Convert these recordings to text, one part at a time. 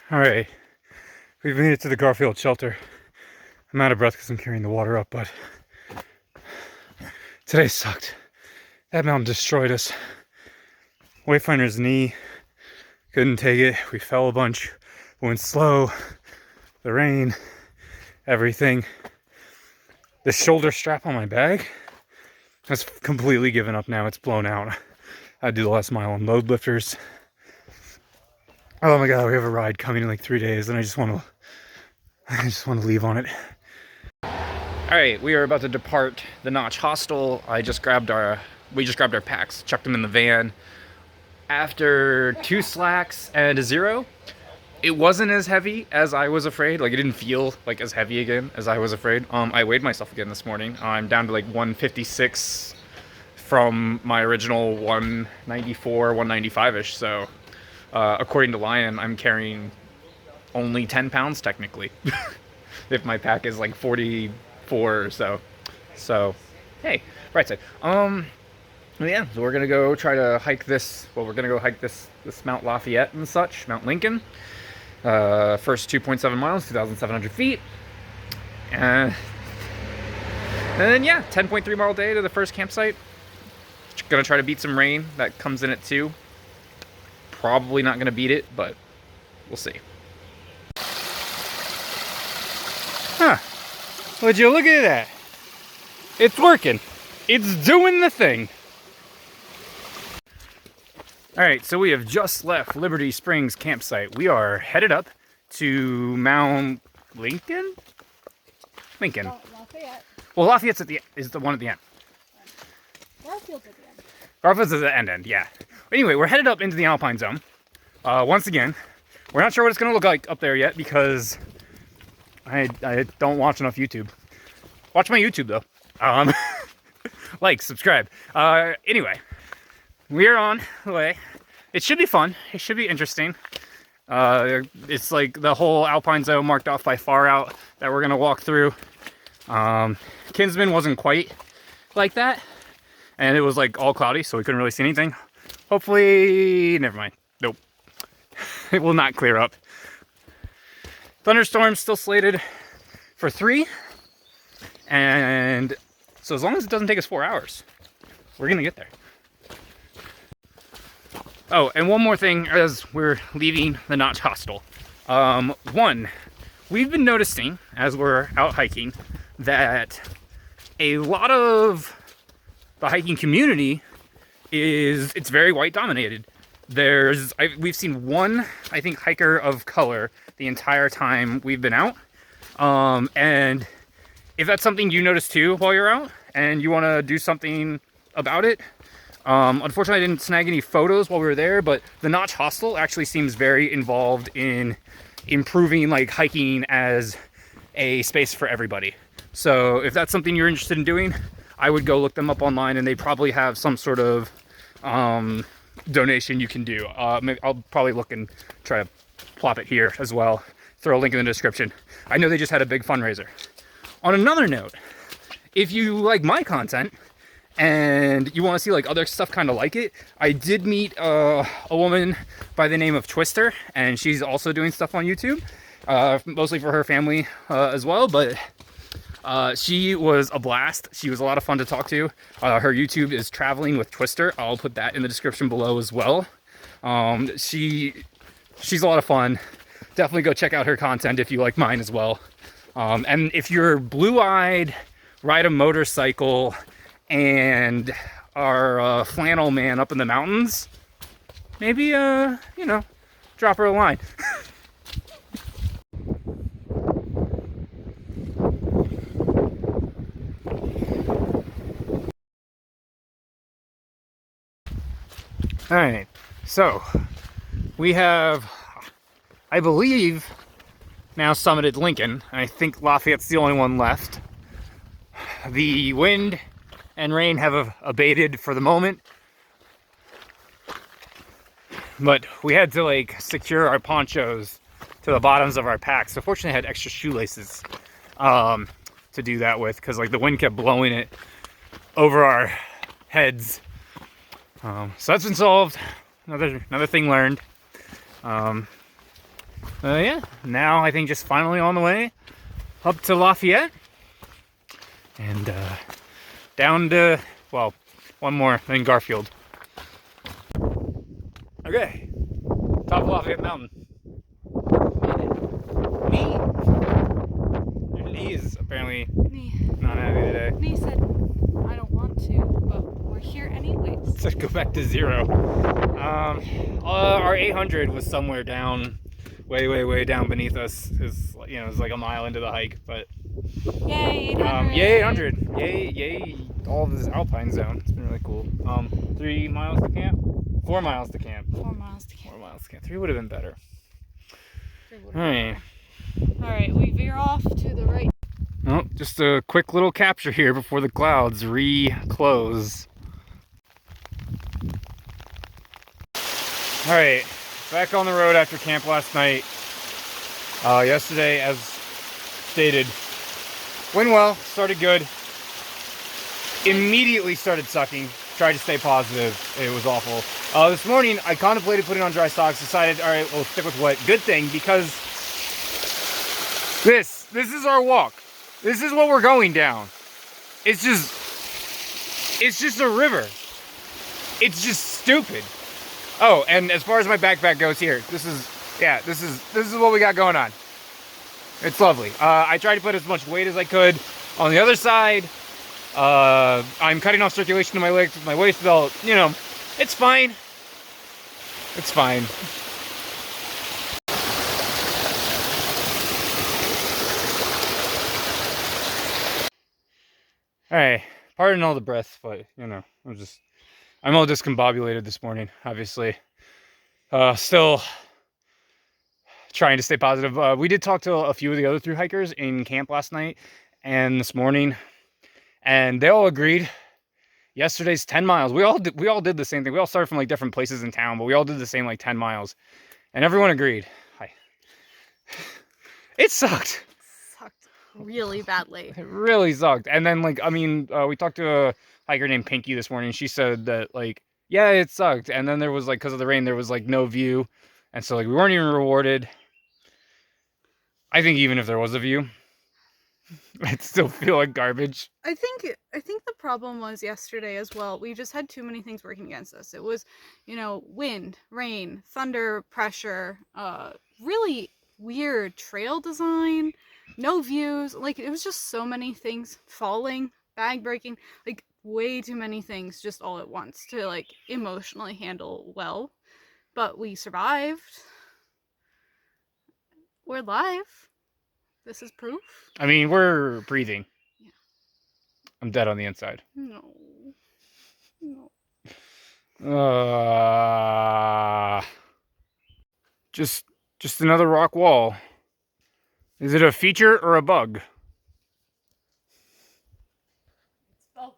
All right, we've made it to the Garfield shelter. I'm out of breath because I'm carrying the water up, but today sucked. That mountain destroyed us. Wayfinder's knee couldn't take it. We fell a bunch, went slow, the rain, everything. The shoulder strap on my bag has completely given up now. It's blown out. I do the last mile on load lifters. Oh my god, we have a ride coming in like 3 days, and I just want to leave on it. All right, we are about to depart the Notch Hostel. We just grabbed our packs, chucked them in the van. After 2 slacks and a 0, it wasn't as heavy as I was afraid. Like, it didn't feel like as heavy again as I was afraid. I weighed myself again this morning. I'm down to like 156 from my original 194, 195-ish. So, according to Lion, I'm carrying only 10 pounds technically. If my pack is like 44 or so. So, hey, right side. Yeah, so we're gonna go try to hike this. Well, we're gonna go hike this Mount Lafayette and such, Mount Lincoln. First 2.7 miles, 2,700 feet, and then yeah, 10.3 mile day to the first campsite. Gonna try to beat some rain that comes in at 2. Probably not gonna beat it, but we'll see. Huh? Would you look at that? It's working. It's doing the thing. Alright, so we have just left Liberty Springs campsite. We are headed up to Mount Lincoln? Lincoln. Lafayette. Well, Lafayette's is the one at the end. Garfield's at the end. Garfield's at the end, yeah. Anyway, we're headed up into the Alpine Zone. Once again, we're not sure what it's going to look like up there yet because I don't watch enough YouTube. Watch my YouTube, though. Like, subscribe. Anyway. We're on the way. It should be fun. It should be interesting. It's like the whole Alpine Zone marked off by far out that we're going to walk through. Kinsman wasn't quite like that. And it was like all cloudy, so we couldn't really see anything. Hopefully, never mind. Nope. It will not clear up. Thunderstorms still slated for 3. And so as long as it doesn't take us 4 hours, we're going to get there. Oh, and one more thing as we're leaving the Notch Hostel. One, we've been noticing as we're out hiking that a lot of the hiking community it's very white dominated. We've seen one, I think, hiker of color the entire time we've been out. And if that's something you notice too while you're out and you want to do something about it, unfortunately, I didn't snag any photos while we were there, but the Notch Hostel actually seems very involved in improving like hiking as a space for everybody. So if that's something you're interested in doing, I would go look them up online, and they probably have some sort of donation you can do. Maybe I'll probably look and try to plop it here as well. Throw a link in the description. I know they just had a big fundraiser. On another note, if you like my content, and you want to see like other stuff kind of like it, I did meet a woman by the name of Twister, and she's also doing stuff on YouTube, mostly for her family as well, but she was a blast. She was a lot of fun to talk to. Her YouTube is Traveling with Twister. I'll put that in the description below as well. She's a lot of fun. Definitely go check out her content if you like mine as well. And if you're blue-eyed, ride a motorcycle, and our flannel man up in the mountains, maybe, drop her a line. All right, so we have, I believe, now summited Lincoln. I think Lafayette's the only one left. The wind and rain have abated for the moment, but we had to like secure our ponchos to the bottoms of our packs. So fortunately I had extra shoelaces to do that with, because like the wind kept blowing it over our heads. So that's been solved. Another thing learned. Yeah, now I think just finally on the way up to Lafayette and down to, well, one more, then Garfield. Okay, top of Lafayette Mountain. Me? Your knee is apparently not happy today. Nee said, I don't want to, but we're here anyways. Let's go back to 0. Our 800 was somewhere down, way down beneath us. It's, you know, it's like a mile into the hike, but Yay, 800! yay 800! Yay! All of this alpine zone. It's been really cool. 3 miles to camp. 4 miles to camp. 4 miles to camp. 4 miles to camp. 3 would have been better. 3 All right. All right, we veer off to the right. Well, just a quick little capture here before the clouds re-close. All right, back on the road after camp last night. Yesterday, as stated, went well, started good. Immediately started sucking. Tried to stay positive. It was awful. This morning, I contemplated putting on dry socks. Decided, all right, we'll stick with wet. Good thing, because this is our walk. This is what we're going down. It's just a river. It's just stupid. Oh, and as far as my backpack goes here, this is what we got going on. It's lovely. I tried to put as much weight as I could on the other side. I'm cutting off circulation to my legs with my waist belt. You know, it's fine. It's fine. All right, pardon all the breath, but you know, I'm all discombobulated this morning, obviously. Still trying to stay positive. We did talk to a few of the other thru hikers in camp last night and this morning, and they all agreed. Yesterday's 10 miles. We all did the same thing. We all started from like different places in town, but we all did the same like 10 miles, and everyone agreed. It sucked. Really badly. It really sucked. And then, like, I mean, we talked to a hiker named Pinky this morning. She said that, like, yeah, it sucked. And then there was, like, because of the rain, there was, like, no view. And so, like, we weren't even rewarded. I think even if there was a view, I'd still feel like garbage. I think the problem was yesterday as well. We just had too many things working against us. It was, you know, wind, rain, thunder, pressure, really weird trail design, no views. Like, it was just so many things falling, bag breaking, like way too many things just all at once to like emotionally handle well. But we survived. We're alive. This is proof. I mean, we're breathing. Yeah. I'm dead on the inside. No. Just another rock wall. Is it a feature or a bug? It's both.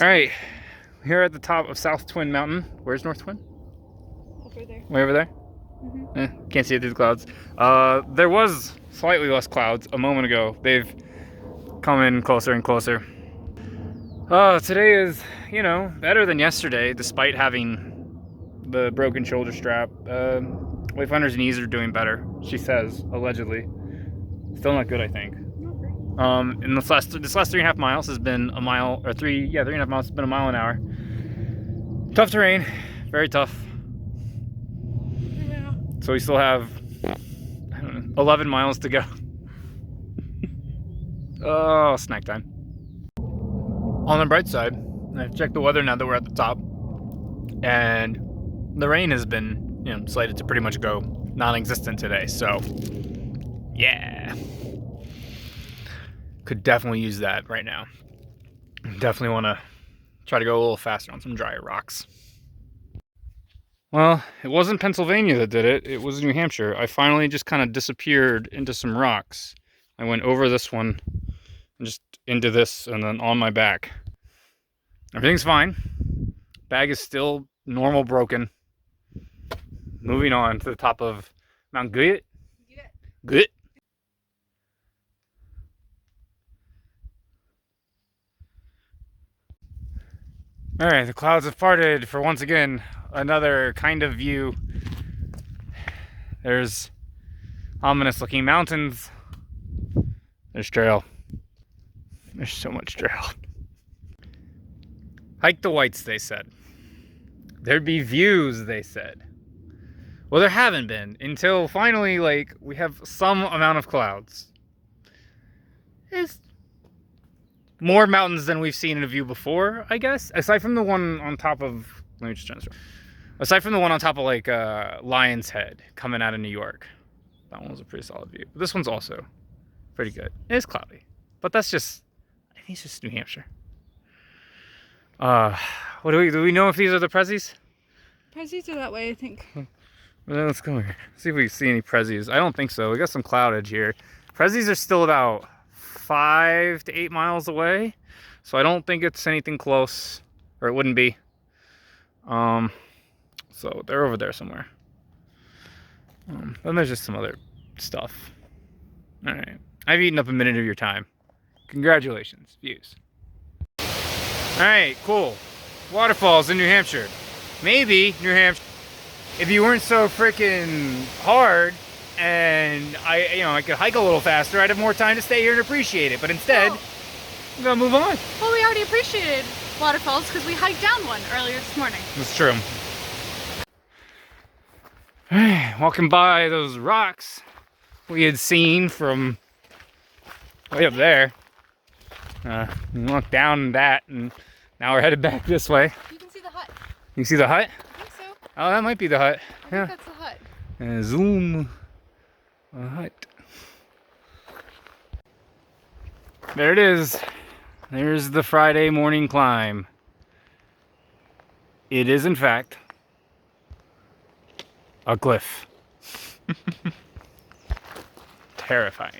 All right, here at the top of South Twin Mountain. Where's North Twin? Over there. Way over there? Mm-hmm. Can't see it through the clouds. There was slightly less clouds a moment ago. They've come in closer and closer. Today is, you know, better than yesterday, despite having the broken shoulder strap. Wayfinder's knees are doing better, she says, allegedly. Still not good, I think. In this last 3.5 miles has been a mile, or 3.5 miles has been a mile an hour. Tough terrain, very tough. Yeah. So we still have, I don't know, 11 miles to go. Oh, snack time. On the bright side, I've checked the weather now that we're at the top, and the rain has been, you know, slated to pretty much go non-existent today. So, yeah, could definitely use that right now. Definitely want to try to go a little faster on some drier rocks. Well, it wasn't Pennsylvania that did it. It was New Hampshire. I finally just kind of disappeared into some rocks. I went over this one and just into this and then on my back. Everything's fine. Bag is still normal broken. Moving on to the top of Mount Guyot. Good. Alright, the clouds have parted for once again another kind of view. There's ominous looking mountains. There's trail. There's so much trail. Hike the Whites, they said. There'd be views, they said. Well, there haven't been until finally, like, we have some amount of clouds. It's more mountains than we've seen in a view before, I guess. Aside from the one on top of, let me just transfer. Aside from the one on top of, like, Lion's Head coming out of New York. That one was a pretty solid view. But this one's also pretty good. It is cloudy. But that's just, I think it's just New Hampshire. What do we know if these are the Prezzies? Prezzies are that way, I think. Well, let's go here. See if we see any Prezzies. I don't think so. We got some cloudage here. Prezzies are still about 5 to 8 miles away. So I don't think it's anything close. Or it wouldn't be. So they're over there somewhere. Then there's just some other stuff. Alright. I've eaten up a minute of your time. Congratulations. Views. Alright, cool. Waterfalls in New Hampshire. Maybe New Hampshire, if you weren't so freaking hard and I could hike a little faster, I'd have more time to stay here and appreciate it. But instead, I'm gonna move on. Well, we already appreciated waterfalls because we hiked down one earlier this morning. That's true. Walking by those rocks we had seen from way up there. We walked down that, and now we're headed back this way. You can see the hut. You see the hut? I think so. Oh, that might be the hut. I think that's the hut. And zoom. A hut. There it is. There's the Friday morning climb. It is, in fact, a cliff. Terrifying.